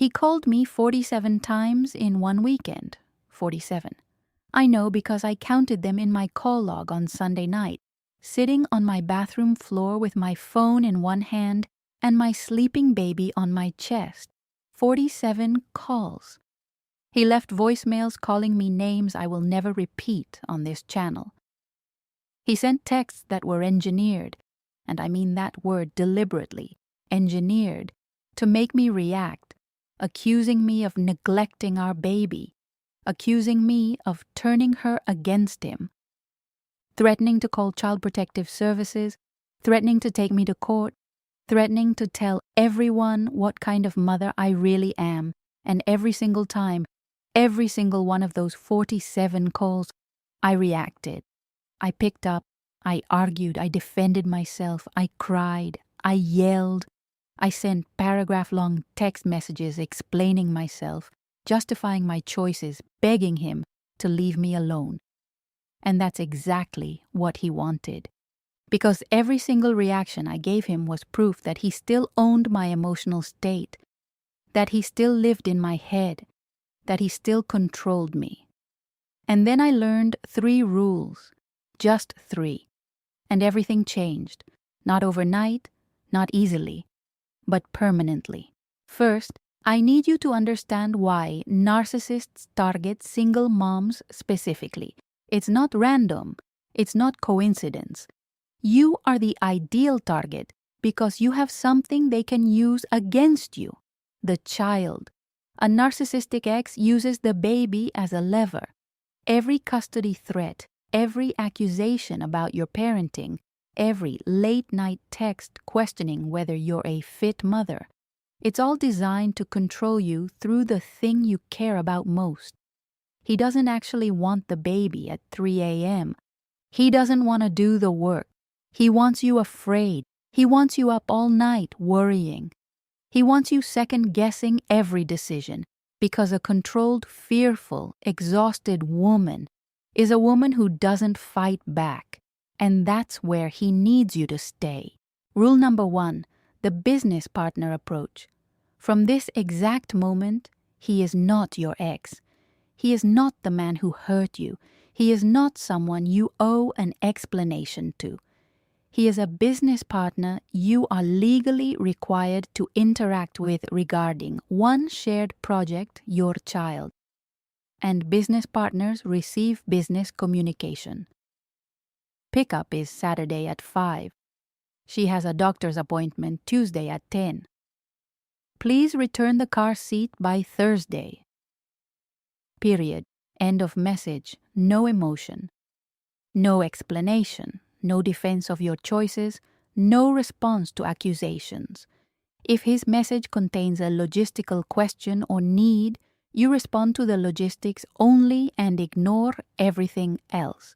He called me 47 times in one weekend. 47. I know because I counted them in my call log on Sunday night, sitting on my bathroom floor with my phone in one hand and my sleeping baby on my chest. 47 calls. He left voicemails calling me names I will never repeat on this channel. He sent texts that were engineered, and I mean that word deliberately, engineered, to make me react, accusing me of neglecting our baby, accusing me of turning her against him, threatening to call Child Protective Services, threatening to take me to court, threatening to tell everyone what kind of mother I really am, and every single time, every single one of those 47 calls, I reacted. I picked up, I argued, I defended myself, I cried, I yelled, I sent paragraph-long text messages explaining myself, justifying my choices, begging him to leave me alone. And that's exactly what he wanted. Because every single reaction I gave him was proof that he still owned my emotional state, that he still lived in my head, that he still controlled me. And then I learned 3 rules, just 3, and everything changed, not overnight, not easily, but permanently. First, I need you to understand why narcissists target single moms specifically. It's not random, it's not coincidence. You are the ideal target because you have something they can use against you, the child. A narcissistic ex uses the baby as a lever. Every custody threat, every accusation about your parenting, every late-night text questioning whether you're a fit mother, it's all designed to control you through the thing you care about most. He doesn't actually want the baby at 3 a.m. He doesn't want to do the work. He wants you afraid. He wants you up all night worrying. He wants you second-guessing every decision because a controlled, fearful, exhausted woman is a woman who doesn't fight back. And that's where he needs you to stay. Rule number 1, the business partner approach. From this exact moment, he is not your ex. He is not the man who hurt you. He is not someone you owe an explanation to. He is a business partner you are legally required to interact with regarding one shared project, your child. And business partners receive business communication. Pickup is Saturday at 5. She has a doctor's appointment Tuesday at 10. Please return the car seat by Thursday. Period. End of message. No emotion. No explanation. No defense of your choices. No response to accusations. If his message contains a logistical question or need, you respond to the logistics only and ignore everything else.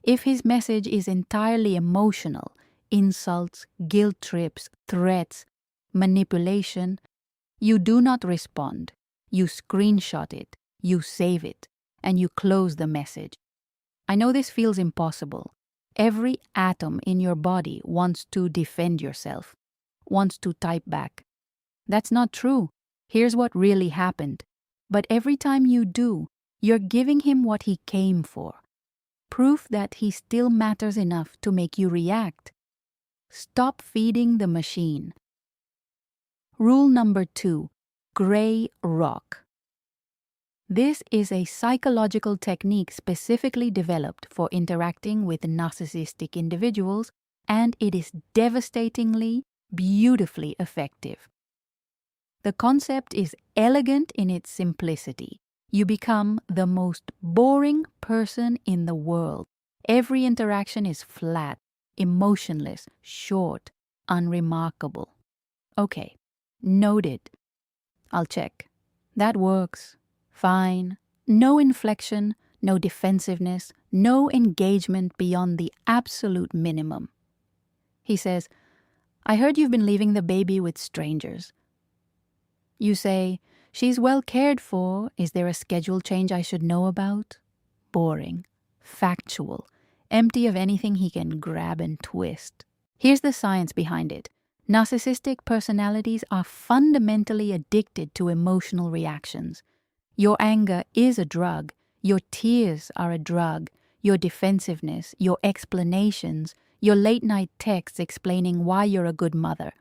If his message is entirely emotional, insults, guilt trips, threats, manipulation, you do not respond. You screenshot it, you save it, and you close the message. I know this feels impossible. Every atom in your body wants to defend yourself, wants to type back. That's not true. Here's what really happened. But every time you do, you're giving him what he came for. Proof that he still matters enough to make you react. Stop feeding the machine. Rule number 2, gray rock. This is a psychological technique specifically developed for interacting with narcissistic individuals, and it is devastatingly, beautifully effective. The concept is elegant in its simplicity. You become the most boring person in the world. Every interaction is flat, emotionless, short, unremarkable. Okay, noted. I'll check. That works. Fine. No inflection, no defensiveness, no engagement beyond the absolute minimum. He says, I heard you've been leaving the baby with strangers. You say, she's well cared for. Is there a schedule change I should know about? Boring. Factual. Empty of anything he can grab and twist. Here's the science behind it. Narcissistic personalities are fundamentally addicted to emotional reactions. Your anger is a drug. Your tears are a drug. Your defensiveness, your explanations, your late-night texts explaining why you're a good mother.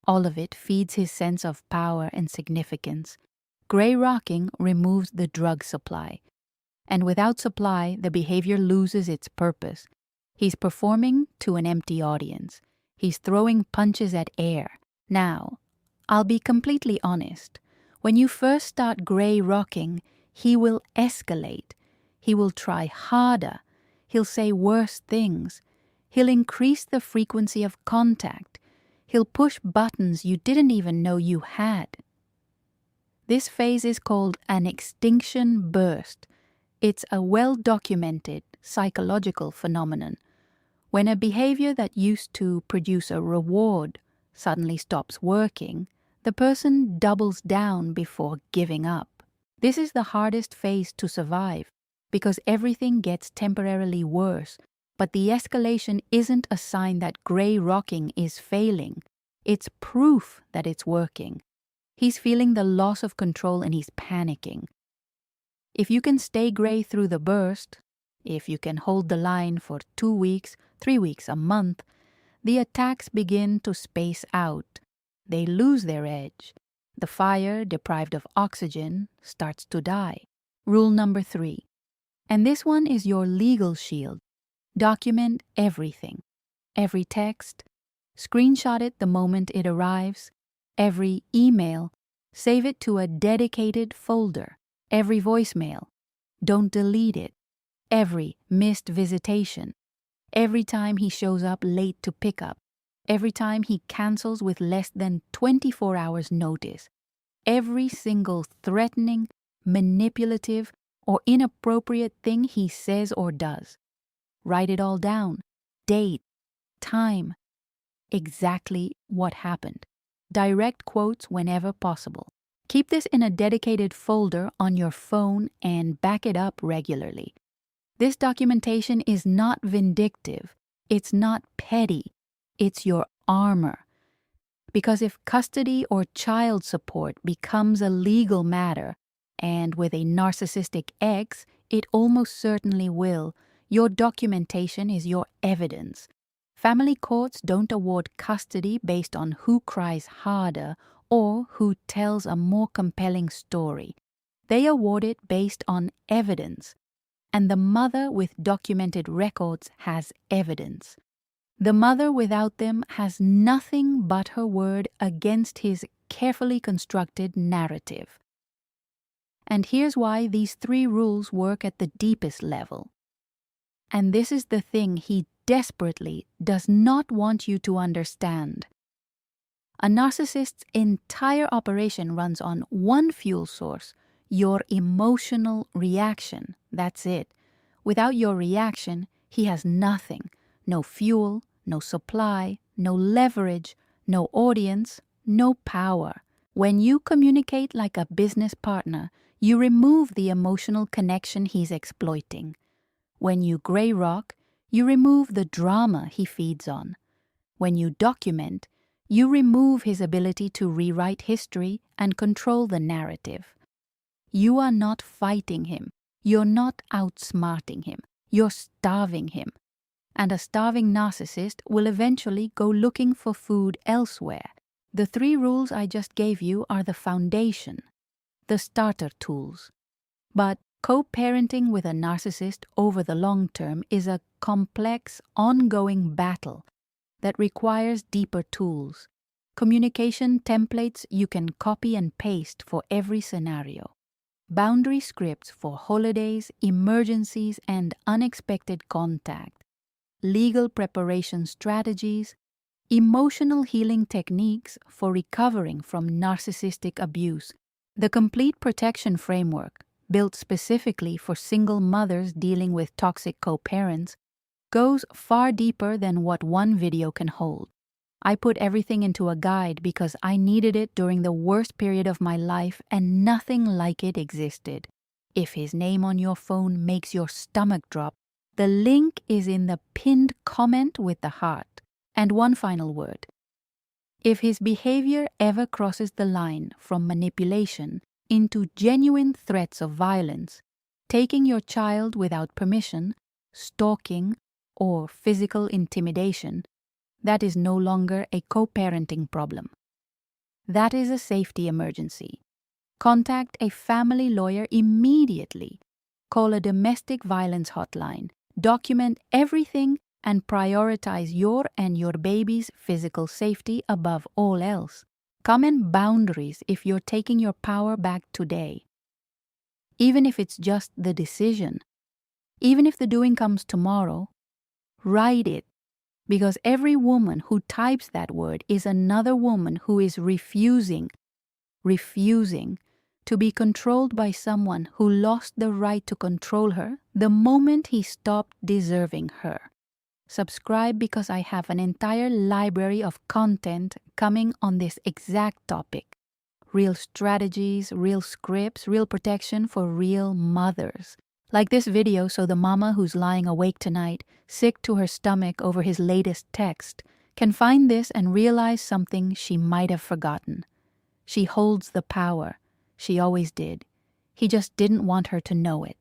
All of it feeds his sense of power and significance. Gray rocking removes the drug supply. And without supply, the behavior loses its purpose. He's performing to an empty audience. He's throwing punches at air. Now, I'll be completely honest. When you first start gray rocking, he will escalate. He will try harder. He'll say worse things. He'll increase the frequency of contact. He'll push buttons you didn't even know you had. This phase is called an extinction burst. It's a well-documented psychological phenomenon. When a behavior that used to produce a reward suddenly stops working, the person doubles down before giving up. This is the hardest phase to survive because everything gets temporarily worse, but the escalation isn't a sign that gray rocking is failing. It's proof that it's working. He's feeling the loss of control and he's panicking. If you can stay gray through the burst, if you can hold the line for 2 weeks, 3 weeks, a month, the attacks begin to space out. They lose their edge. The fire, deprived of oxygen, starts to die. Rule number 3. And this one is your legal shield. Document everything. Every text. Screenshot it the moment it arrives. Every email. Save it to a dedicated folder. Every voicemail. Don't delete it. Every missed visitation. Every time he shows up late to pick up. Every time he cancels with less than 24 hours notice. Every single threatening, manipulative, or inappropriate thing he says or does. Write it all down. Date, time, exactly what happened. Direct quotes whenever possible. Keep this in a dedicated folder on your phone and back it up regularly. This documentation is not vindictive. It's not petty. It's your armor. Because if custody or child support becomes a legal matter, and with a narcissistic ex, it almost certainly will, your documentation is your evidence. Family courts don't award custody based on who cries harder or who tells a more compelling story. They award it based on evidence. And the mother with documented records has evidence. The mother without them has nothing but her word against his carefully constructed narrative. And here's why these 3 rules work at the deepest level. And this is the thing he desperately does not want you to understand. A narcissist's entire operation runs on one fuel source, your emotional reaction. That's it. Without your reaction, he has nothing. No fuel, no supply, no leverage, no audience, no power. When you communicate like a business partner, you remove the emotional connection he's exploiting. When you gray rock, you remove the drama he feeds on. When you document, you remove his ability to rewrite history and control the narrative. You are not fighting him. You're not outsmarting him. You're starving him. And a starving narcissist will eventually go looking for food elsewhere. The 3 rules I just gave you are the foundation, the starter tools. But co-parenting with a narcissist over the long term is a complex, ongoing battle that requires deeper tools. Communication templates you can copy and paste for every scenario. Boundary scripts for holidays, emergencies, and unexpected contact. Legal preparation strategies. Emotional healing techniques for recovering from narcissistic abuse. The complete protection framework, built specifically for single mothers dealing with toxic co-parents, goes far deeper than what one video can hold. I put everything into a guide because I needed it during the worst period of my life and nothing like it existed. If his name on your phone makes your stomach drop, the link is in the pinned comment with the heart. And one final word. If his behavior ever crosses the line from manipulation into genuine threats of violence, taking your child without permission, stalking, or physical intimidation, that is no longer a co-parenting problem. That is a safety emergency. Contact a family lawyer immediately. Call a domestic violence hotline. Document everything and prioritize your and your baby's physical safety above all else. Comment boundaries if you're taking your power back today. Even if it's just the decision, even if the doing comes tomorrow, write it, because every woman who types that word is another woman who is refusing to be controlled by someone who lost the right to control her the moment he stopped deserving her. Subscribe because I have an entire library of content coming on this exact topic. Real strategies, real scripts, real protection for real mothers. Like this video so the mama who's lying awake tonight, sick to her stomach over his latest text, can find this and realize something she might have forgotten. She holds the power. She always did. He just didn't want her to know it.